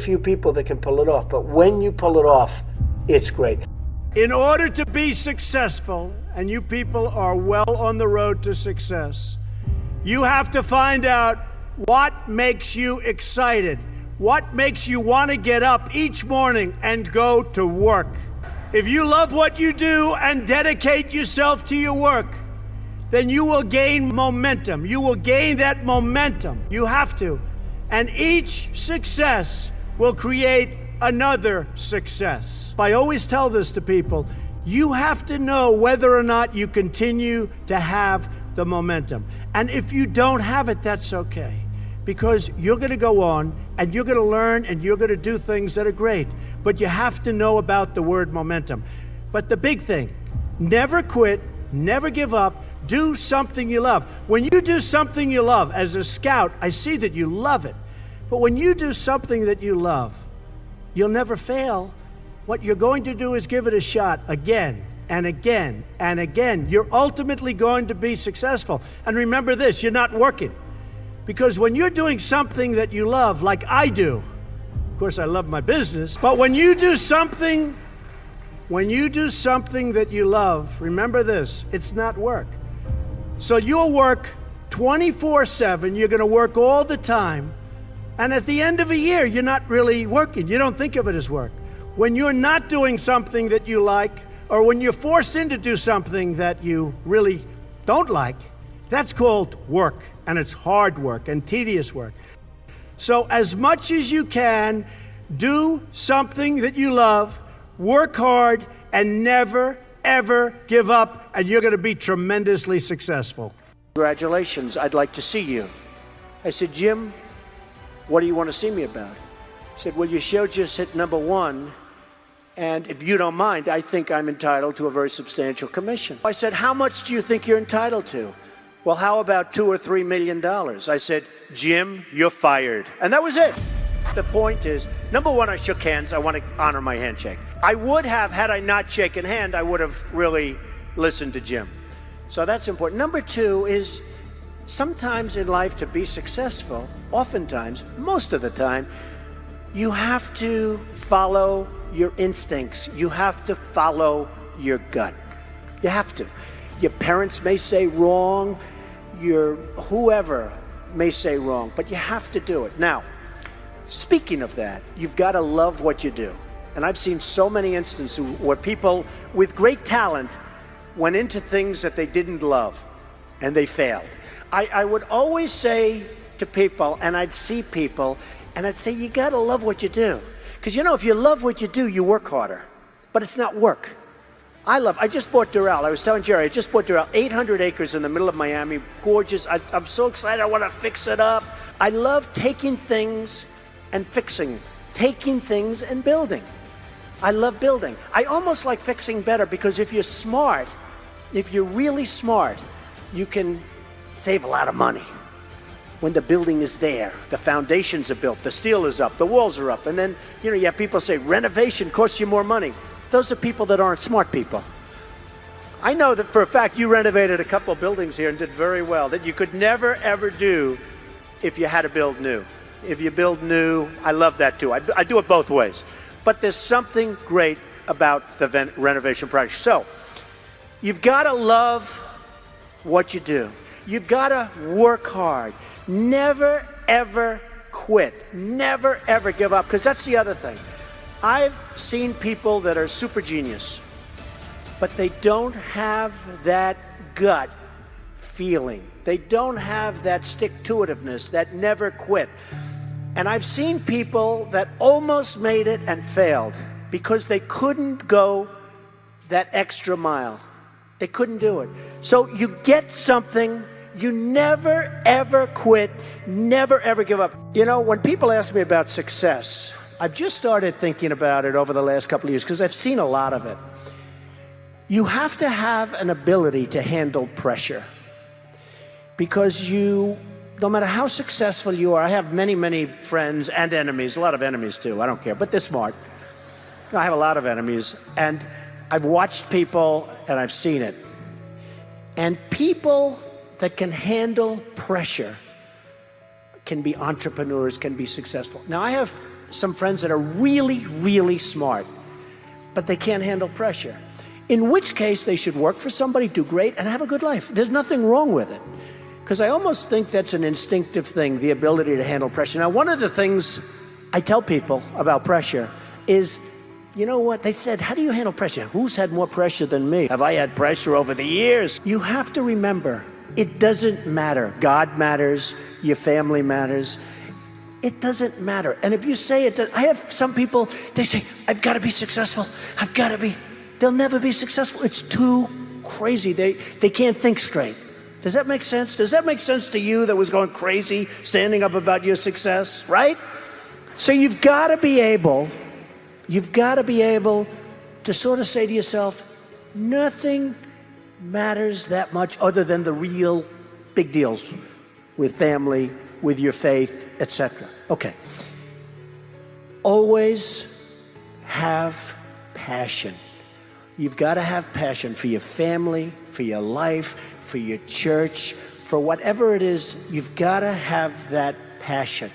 few people that can pull it off, but when you pull it off, it's great. In order to be successful, and you people are well on the road to success, you have to find out what makes you excited, what makes you want to get up each morning and go to work. If you love what you do and dedicate yourself to your work, then you will gain momentum. You will gain that momentum. You have to. And each success will create another success. I always tell this to people. You have to know whether or not you continue to have the momentum. And if you don't have it, that's okay. Because you're going to go on and you're going to learn and you're going to do things that are great. But you have to know about the word momentum. But the big thing, never quit, never give up, do something you love. When you do something you love, as a scout, I see that you love it. But when you do something that you love, you'll never fail. What you're going to do is give it a shot again and again and again. You're ultimately going to be successful. And remember this, you're not working. Because when you're doing something that you love, like I do, of course I love my business, but when you do something that you love, remember this, it's not work. So you'll work 24/7, you're gonna work all the time, and at the end of a year, you're not really working. You don't think of it as work. When you're not doing something that you like, or when you're forced in to do something that you really don't like, that's called work, and it's hard work and tedious work. So as much as you can, do something that you love, work hard, and never, ever give up, and you're going to be tremendously successful. Congratulations, I'd like to see you. I said, Jim, what do you want to see me about? He said, well, your show just hit #1, and if you don't mind, I think I'm entitled to a very substantial commission. I said, how much do you think you're entitled to? Well, how about $2 or $3 million? I said, Jim, you're fired. And that was it. The point is, #1, I shook hands. I want to honor my handshake. I would have, had I not shaken hand, I would have really listened to Jim. So that's important. #2 is, sometimes in life to be successful, oftentimes, most of the time, you have to follow your instincts. You have to follow your gut. You have to. Your parents may say wrong, your whoever may say wrong, but you have to do it. Now, speaking of that, you've got to love what you do. And I've seen so many instances where people with great talent went into things that they didn't love, and they failed. I would always say to people, and I'd see people, and I'd say, you got to love what you do. Because, you know, if you love what you do, you work harder. But it's not work. I just bought Doral. I was telling Jerry, I just bought Doral, 800 acres in the middle of Miami, gorgeous. I'm so excited, I want to fix it up. I love taking things and fixing, taking things and building. I love building. I almost like fixing better, because if you're smart, if you're really smart, you can save a lot of money. When the building is there, the foundations are built, the steel is up, the walls are up, and then, you know, you have people say renovation costs you more money. Those are people that aren't smart people. I know that for a fact you renovated a couple of buildings here and did very well, that you could never ever do if you had to build new. If you build new, I love that too. I do it both ways. But there's something great about the renovation project. So, you've got to love what you do. You've got to work hard. Never ever quit. Never ever give up, because that's the other thing. I've seen people that are super genius, but they don't have that gut feeling. They don't have that stick-to-itiveness, that never quit. And I've seen people that almost made it and failed because they couldn't go that extra mile. They couldn't do it. So you get something, you never ever quit, never ever give up. You know, when people ask me about success, I've just started thinking about it over the last couple of years because I've seen a lot of it. You have to have an ability to handle pressure, because no matter how successful you are, I have many, many friends and enemies, a lot of enemies too, I don't care, but they're smart. I have a lot of enemies, and I've watched people and I've seen it. And people that can handle pressure can be entrepreneurs, can be successful. Now, I have some friends that are really, really smart, but they can't handle pressure. In which case, they should work for somebody, do great, and have a good life. There's nothing wrong with it. Because I almost think that's an instinctive thing, the ability to handle pressure. Now, one of the things I tell people about pressure is, you know what? They said, how do you handle pressure? Who's had more pressure than me? Have I had pressure over the years? You have to remember, it doesn't matter. God matters. Your family matters. It doesn't matter. And if you say it, I have some people, they say, I've got to be successful. I've got to be. They'll never be successful. It's too crazy. They can't think straight. Does that make sense? Does that make sense to you that was going crazy, standing up about your success, right? So you've got to be able to sort of say to yourself, nothing matters that much other than the real big deals with family, with your faith, etc. Okay. Always have passion. You've got to have passion for your family, for your life, for your church, for whatever it is. You've got to have that passion.